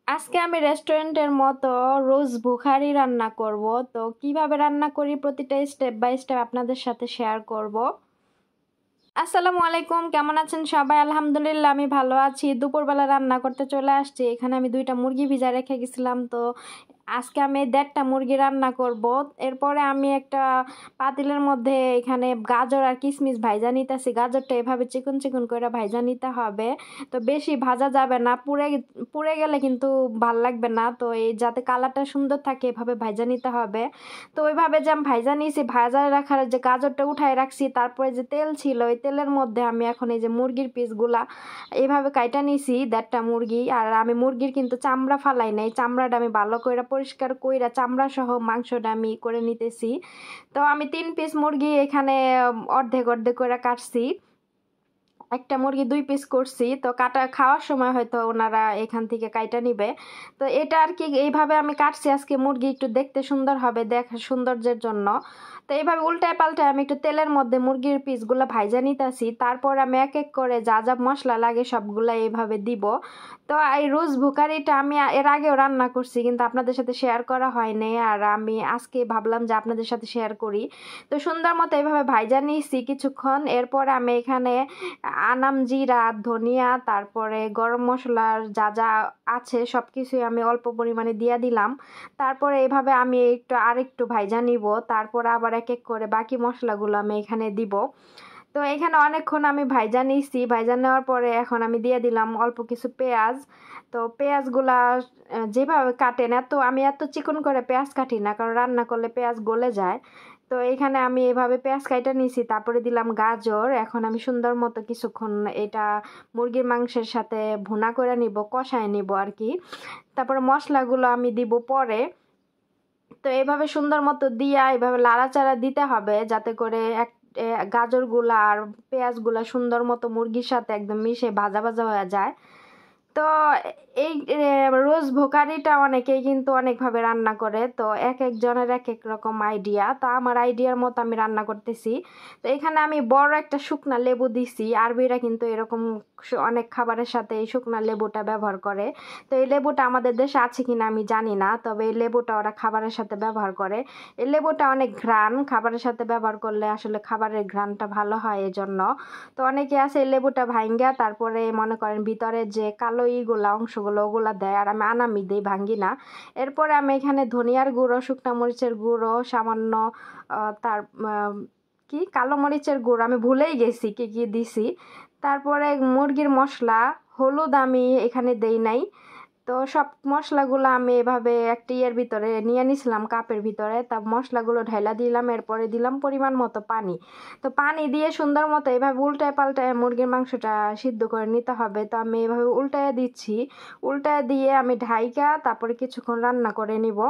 আজকে আমি রেস্টুরেন্টের মতো রোজ বুখারি রান্না করব। তো কিভাবে রান্না করি প্রতিটা স্টেপ বাই স্টেপ আপনাদের সাথে শেয়ার করব। আসসালামু আলাইকুম, কেমন আছেন সবাই? আলহামদুলিল্লাহ আমি ভালো আছি। দুপুরবেলা রান্না করতে চলে আসছি। এখানে আমি 2টা মুরগি ভিজা রেখে গেছিলাম। তো আজকে আমি 1.5টা মুরগি রান্না করব। এরপরে আমি একটা পাতিলের মধ্যে এখানে গাজর আর কিশমিশ ভাইজা নিতেছি। গাজরটা এভাবে চিকন চিকন করে ভাইজা নিতে হবে। তো বেশি ভাজা যাবে না, পুড়ে পুড়ে গেলে কিন্তু ভাল লাগবে না। তো এই যাতে কালারটা সুন্দর থাকে এভাবে ভাইজা নিতে হবে। তো ওইভাবে যে আমি ভাইজা নিয়েছি, ভাজা রাখার যে গাজরটা উঠায় রাখছি, তারপরে যে তেল ছিল ওই তেলের মধ্যে আমি এখন এই যে মুরগির পিসগুলা এইভাবে কাইটা নিছি 1.5টা মুরগি। আর আমি মুরগির কিন্তু চামড়া ফালাই নাই, চামড়াটা আমি ভালো করে পরিষ্কার কইরা চামড়া সহ মাংসটা আমি করে নিতেছি। তো আমি 3 পিস মুরগি এখানে অর্ধেক অর্ধেক করে কাটছি। একটা মুরগি 2 পিস করছি। তো কাটা খাওয়ার সময় হয়তো ওনারা এখান থেকে কাইটা নিবে। তো এটা আর কি এইভাবে আমি কাটছি আজকে মুরগি একটু দেখতে সুন্দর হবে, সৌন্দর্যের জন্য। তো এইভাবে উল্টায় পাল্টায় আমি একটু তেলের মধ্যে মুরগির পিসগুলো ভাইজা নিতেছি। তারপর আমি এক এক করে যা যা মশলা লাগে সবগুলা এইভাবে দিব। তো এই রোজ ভুকারিটা আমি এর আগেও রান্না করছি, কিন্তু আপনাদের সাথে শেয়ার করা হয়নি। আর আমি আজকে ভাবলাম যে আপনাদের সাথে শেয়ার করি। তো সুন্দর মতো এইভাবে ভাইজা নিয়েছি কিছুক্ষণ। এরপর আমি এখানে আনাম, জিরা, ধনিয়া, তারপরে গরম মশলার যা যা আছে সব কিছুই আমি অল্প পরিমাণে দিয়ে দিলাম। তারপরে এইভাবে আমি আরেকটু ভাইজা নিব। তারপর আবার এক এক করে বাকি মশলাগুলো আমি এখানে দিব। তো এখানে অনেকক্ষণ আমি ভাইজা নিয়েছি। ভাইজা নেওয়ার পরে এখন আমি দিয়ে দিলাম অল্প কিছু পেঁয়াজ। তো পেঁয়াজগুলা যেভাবে কাটেন, আমি এত চিকন করে পেঁয়াজ কাটি না, কারণ রান্না করলে পেঁয়াজ গলে যায়। তো এখানে আমি এভাবে পেঁয়াজ কাইটা নিয়েছি, তারপরে দিলাম গাজর। এখন আমি সুন্দর মতো কিছুক্ষণ এটা মুরগির মাংসের সাথে ভুনা করে নিব, কষায় নিব আর কি। তারপরে মশলাগুলো আমি দিব পরে। তো এইভাবে সুন্দর মতো দিয়া এইভাবে লাড়াচাড়া দিতে হবে, যাতে করে গাজরগুলা আর পেঁয়াজগুলা সুন্দর মতো মুরগির সাথে একদম মিশে ভাজা ভাজা হয়ে যায়। তো এই রোজ ভোকারিটা অনেকেই কিন্তু অনেকভাবে রান্না করে। তো এক একজনের এক এক রকম আইডিয়া। তো আমার আইডিয়ার মতো আমি রান্না করতেছি। তো এখানে আমি বড় একটা শুকনা লেবু দিছি। আরবিরা কিন্তু এরকম অনেক খাবারের সাথে এই শুকনা লেবুটা ব্যবহার করে। তো এই লেবুটা আমাদের দেশে আছে কিনা আমি জানি না, তবে এই লেবুটা ওরা খাবারের সাথে ব্যবহার করে। এই লেবুটা অনেক ঘ্রাণ, খাবারের সাথে ব্যবহার করলে আসলে খাবারের ঘ্রাণটা ভালো হয় এজন্য। তো অনেকে আছে এই লেবুটা ভাঙ্গা তারপরে মনে করেন ভিতরে যে কালো অংশগুলো ওগুলা দেয়, আর আমি আনামি দিই, ভাঙ্গি না। এরপরে আমি এখানে ধনিয়ার গুঁড়ো, শুকনা মরিচের গুঁড়ো সামান্য, তার কি কালো মরিচের গুঁড়ো আমি ভুলেই গেছি কি কি দিছি। তারপরে মুরগির মশলা, হলুদ আমি এখানে দেই নাই। তো সব মশলাগুলো আমি এভাবে একটা ইয়ের ভিতরে নিয়ে নিছিলাম, কাপের ভিতরে। তা মশলাগুলো ঢাইলা দিলাম, এরপরে দিলাম পরিমাণ মতো পানি। তো পানি দিয়ে সুন্দর মতো এভাবে উল্টায় পাল্টায় মুরগির মাংসটা সিদ্ধ করে নিতে হবে। তো আমি এভাবে উল্টায় দিচ্ছি। উল্টায় দিয়ে আমি ঢাইকা তারপরে কিছুক্ষণ রান্না করে নিব।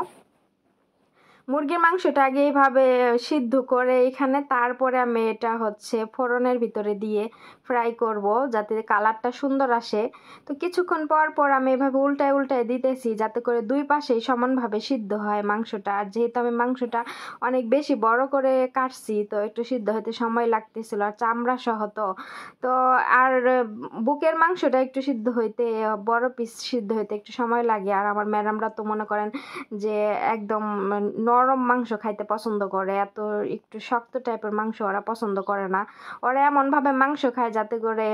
মুরগির মাংসটা আগে এইভাবে সিদ্ধ করে এখানে, তারপরে আমি এটা হচ্ছে ফোড়নের ভিতরে দিয়ে ফ্রাই করব, যাতে কালারটা সুন্দর আসে। তো কিছুক্ষণ পর পর আমি এভাবে উল্টায় উল্টায় দিতেছি, যাতে করে দুই পাশেই সমানভাবে সিদ্ধ হয় মাংসটা। আর যেহেতু আমি মাংসটা অনেক বেশি বড় করে কাটছি, তো একটু সিদ্ধ হতে সময় লাগতেছিল, আর চামড়া সহ। তো আর বুকের মাংসটা একটু সিদ্ধ হইতে, বড় পিস সিদ্ধ হইতে একটু সময় লাগে। আর আমার ম্যাডামরা তো মনে করেন যে একদম নরম মাংস খাইতে পছন্দ করে, এত একটু শক্ত টাইপের মাংস ওরা পছন্দ করে না। ওরা এমনভাবে মাংস খায় যাতে করে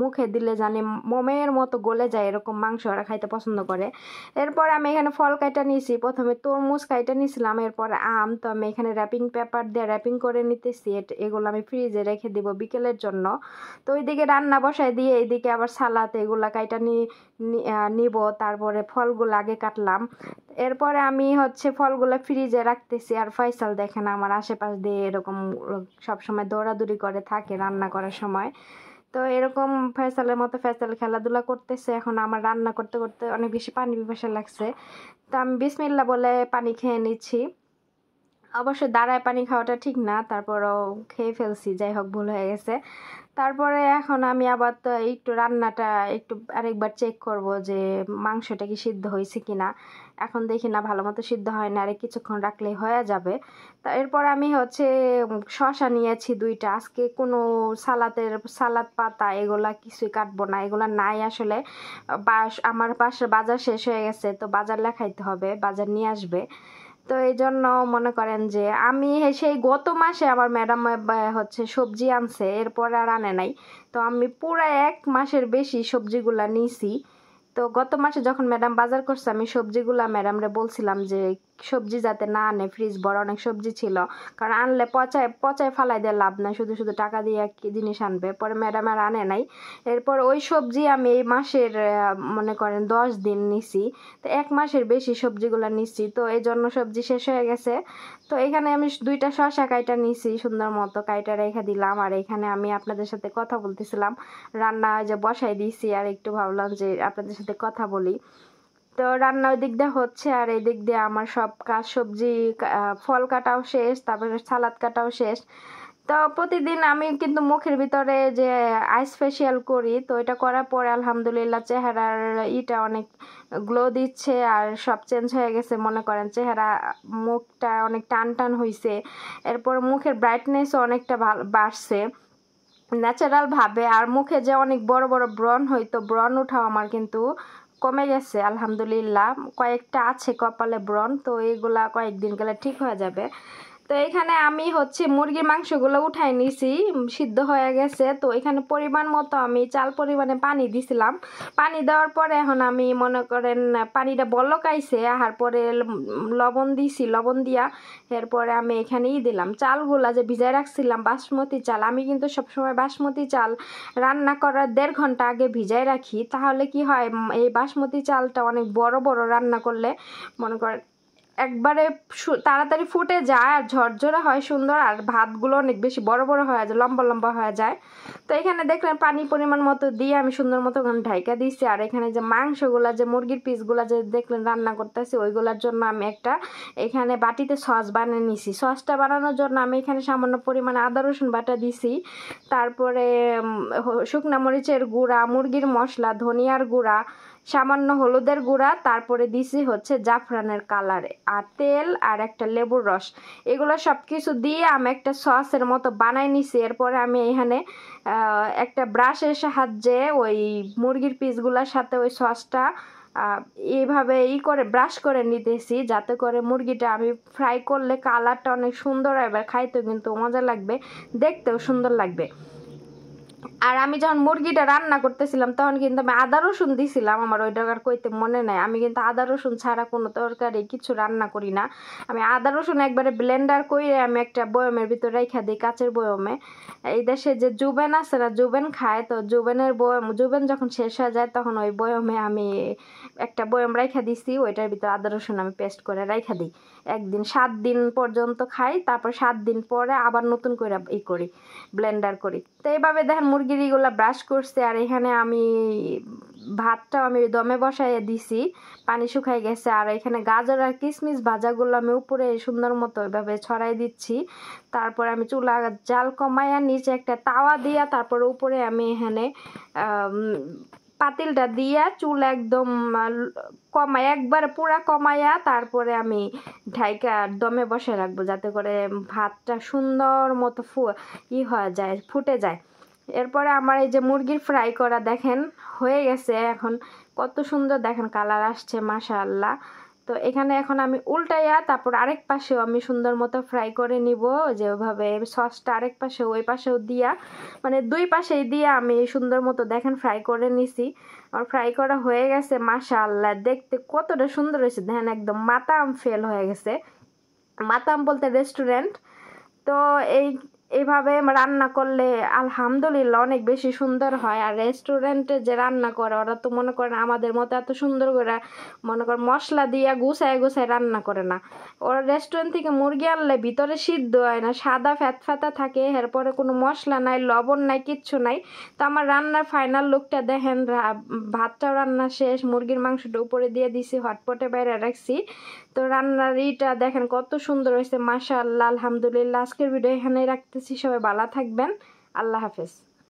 মুখে দিলে জানি মোমের মতো গলে যায়, এরকম মাংস ওরা খাইতে পছন্দ করে। এরপর আমি এখানে ফল কাইটা নিয়েছি, প্রথমে তরমুজ কাইটা নিয়েছিলাম, এরপর আম। তো আমি এখানে র্যাপিং পেপার দিয়ে র্যাপিং করে নিতেছি। এগুলো আমি ফ্রিজে রেখে দিব বিকেলের জন্য। তো ওইদিকে রান্না বসায় দিয়ে এইদিকে আবার সালাদ এগুলা কাইটা নিব। তারপরে ফলগুলো আগে কাটলাম। এরপরে আমি হচ্ছে ফলগুলো ফ্রিজে রাখতেছি। আর ফয়সাল দেখেন আমার আশেপাশ দিয়ে এরকম সবসময় দৌড়াদৌড়ি করে থাকে রান্না করার সময়। তো এরকম ফয়সালের মতো ফয়সাল খেলাধুলা করতেছে। এখন আমার রান্না করতে করতে অনেক বেশি পানি পিপাসা লাগছে। তো আমি বিসমিল্লাহ বলে পানি খেয়ে নিচ্ছি। অবশ্য দাঁড়ায় পানি খাওয়াটা ঠিক না, তারপরও খেয়ে ফেলছি, যাই হোক ভুল হয়ে গেছে। তারপরে এখন আমি আবার তো একটু রান্নাটা একটু আরেকবার চেক করব যে মাংসটা কি সিদ্ধ হয়েছে কিনা। এখন দেখি না ভালো মতো সিদ্ধ হয় না, আরে কিছুক্ষণ রাখলেই হয়ে যাবে। তা এরপর আমি হচ্ছে শসা নিয়েছি 2টা। আজকে কোনো সালাদ পাতা এগুলা কিছুই কাটবো না, এগুলা নাই আসলে। আমার পাশে বাজার শেষ হয়ে গেছে, তো বাজার লেখাইতে হবে, বাজার নিয়ে আসবে। তো এই জন্য মনে করেন যে আমি সেই গত মাসে আমার ম্যাডাম হচ্ছে সবজি আনছে, এরপর আর আনে নাই। তো আমি পুরো 1 মাসের বেশি সবজিগুলা নিছি। তো গত মাসে যখন ম্যাডাম বাজার করছে আমি সবজিগুলা ম্যাডামরে বলছিলাম যে সবজি যাতে না আনে, ফ্রিজ বড় অনেক সবজি ছিল, কারণ আনলে পচায় পচায় ফালাই দিয়ে লাভ নাই, শুধু শুধু টাকা দিয়ে কি জিনিস আনবে। পরে ম্যাডাম আর আনে নাই। এরপর ওই সবজি আমি এই মাসের মনে করেন 10 দিন নিছি। তো 1 মাসের বেশি সবজিগুলো নিছি, তো এই জন্য সবজি শেষ হয়ে গেছে। তো এখানে আমি 2টা শসা কাইটা নিছি, সুন্দর মতো কাইটা রেখে দিলাম। আর এখানে আমি আপনাদের সাথে কথা বলতেছিলাম, রান্না যে বসাই দিয়েছি, আর একটু ভাবলাম যে আপনাদের সাথে কথা বলি। তো রান্না ওই দিক দিয়ে হচ্ছে, আর এই দিক দিয়ে আমার সব কাজ সবজি ফল কাটাও শেষ, তারপরে সালাদ কাটাও শেষ। তো প্রতিদিন আমি কিন্তু মুখের ভিতরে যে আইস ফেসিয়াল করি, তো এটা করার পরে আলহামদুলিল্লাহ চেহারার অনেক গ্লো দিচ্ছে, আর সব চেঞ্জ হয়ে গেছে। মনে করেন চেহারা মুখটা অনেক টান টান হয়েছে, এরপর মুখের ব্রাইটনেসও অনেকটা বাড়ছে ন্যাচারাল ভাবে। আর মুখে যে অনেক বড় বড় ব্রণ হইতো, ব্রণ উঠাও আমার কিন্তু কমে গেছে আলহামদুলিল্লাহ। কয়েকটা আছে কপালে ব্রণ, তো এইগুলা কয়েকদিন গেলে ঠিক হয়ে যাবে। তো এখানে আমি হচ্ছে মুরগির মাংসগুলো উঠাই নিছি, সিদ্ধ হয়ে গেছে। তো এখানে পরিমাণ মতো আমি চাল পরিমাণে পানি দিছিলাম। পানি দেওয়ার পরে এখন আমি মনে করেন পানিটা বলক আইছে, আর পরে লবণ দিছি, লবণ দিয়া এরপরে আমি এখানেই দিলাম চালগুলা যে ভিজায় রাখছিলাম বাসমতি চাল। আমি কিন্তু সবসময় বাসমতি চাল রান্না করার 1.5 ঘন্টা আগে ভিজায় রাখি, তাহলে কি হয় এই বাসমতি চালটা অনেক বড় বড় রান্না করলে মনে করেন একবারে তাড়াতাড়ি ফুটে যায়, আর ঝরঝরে হয় সুন্দর, আর ভাতগুলো অনেক বেশি বড় বড় হয়ে যায়, লম্বা লম্বা হয়ে যায়। তো এখানে দেখলেন পানি পরিমাণ মতো দিয়ে আমি সুন্দর মতো ঢাইকা দিয়েছি। আর এখানে যে মাংসগুলা যে মুরগির পিসগুলা যে দেখলেন রান্না করতেছি, ওইগুলোর জন্য আমি একটা এখানে বাটিতে সস বানিয়ে নিছি। সসটা বানানোর জন্য আমি এখানে সামান্য পরিমাণে আদা রসুন বাটা দিছি, তারপরে শুকনা মরিচের গুঁড়া, মুরগির মশলা, ধনিয়ার গুঁড়া, সামান্য হলুদের গুঁড়া, তারপরে দিছি হচ্ছে জাফরানের কালার, আর তেল, আর একটা লেবুর রস। এগুলো সব কিছু দিয়ে আমি একটা সসের মতো বানাই নিছি। এরপরে আমি এখানে একটা ব্রাশের সাহায্যে ওই মুরগির পিসগুলোর সাথে ওই সসটা এইভাবে করে ব্রাশ করে নিতেছি, যাতে করে মুরগিটা আমি ফ্রাই করলে কালারটা অনেক সুন্দর হবে, খাইতেও কিন্তু মজা লাগবে, দেখতেও সুন্দর লাগবে। আর আমি যখন মুরগিটা রান্না করতেছিলাম তখন কিন্তু আমি আদা রসুন দিছিলাম, আমার ওইটা আর কইতে মনে নাই। আমি কিন্তু আদা রসুন ছাড়া কোনো তরকারি কিছু রান্না করি না। আমি আদা রসুন একবারে ব্লেন্ডার করে আমি একটা বয়মের ভিতর রেখে দিই, কাচের বয়মে। এই দেশে যে জুবেন আছে না, জুবেন খায়, তো জুবেনের বয়ম, জুবেন যখন শেষ হয়ে যায় তখন ওই বয়মে আমি একটা বয়ম রেখে দিছি, ওইটার ভিতর আদা রসুন আমি পেস্ট করে রেখে দিই। একদিন 7 দিন পর্যন্ত খাই, তারপর 7 দিন পরে আবার নতুন করে করি, ব্লেন্ডার করি। তো এইভাবে দেখেন মুরগিগুলো ব্রাশ করছে। আর এখানে আমি ভাতটাও আমি দমে বসাইয়ে দিছি, পানি শুকাই গেছে। আর এখানে গাজর আর কিশমিশ ভাজাগুলো আমি উপরে সুন্দর মতো এভাবে ছড়াই দিচ্ছি। তারপরে আমি চুলা জাল কমাইয়া নিচে একটা তাওয়া দিয়া, তারপর উপরে আমি এখানে পাতিলটা দিয়া চুল একদম কমাই, একবার পুরা কমাইয়া তারপরে আমি ঢাইকা দমে বসে রাখবো, যাতে করে ভাতটা সুন্দর মতো হয়ে যায়, ফুটে যায়। এরপরে আমার এই যে মুরগির ফ্রাই করা দেখেন হয়ে গেছে, এখন কত সুন্দর দেখেন কালার আসছে মাশাআল্লাহ। তো এখানে এখন আমি উল্টাইয়া তারপর আরেক পাশেও আমি সুন্দর মতো ফ্রাই করে নিব, যে ওইভাবে সসটা আরেক পাশে ওই পাশেও দিয়া, মানে 2 পাশেই দিয়ে আমি সুন্দর মতো দেখেন ফ্রাই করে নিছি। আর ফ্রাই করা হয়ে গেছে মাশাআল্লাহ, দেখতে কতটা সুন্দর হয়েছে দেখেন, একদম মাতাম ফেল হয়ে গেছে। মাতাম বলতে রেস্টুরেন্ট। তো এইভাবে রান্না করলে আলহামদুলিল্লাহ অনেক বেশি সুন্দর হয়। আর রেস্টুরেন্টে যে রান্না করে ওরা তো মনে করেন আমাদের মতো এত সুন্দর করে মনে করেন মশলা দিয়ে গুছায় গুছায় রান্না করে না। ওরা রেস্টুরেন্ট থেকে মুরগি আনলে ভিতরে সিদ্ধ হয় না, সাদা ফ্যাতা থাকে, এরপরে কোনো মশলা নাই, লবণ নাই, কিচ্ছু নাই। তো আমার রান্নার ফাইনাল লুকটা দেখেন, ভাতটাও রান্না শেষ, মুরগির মাংসটা উপরে দিয়ে দিছি, হটপটে বাইরে রাখছি। তো রান্নার দেখেন কত সুন্দর হয়েছে মাশাআল্লাহ, আলহামদুলিল্লাহ। আজকের ভিডিও এখানেই রাখতেছি, সবাই ভালো থাকবেন, আল্লাহ হাফেজ।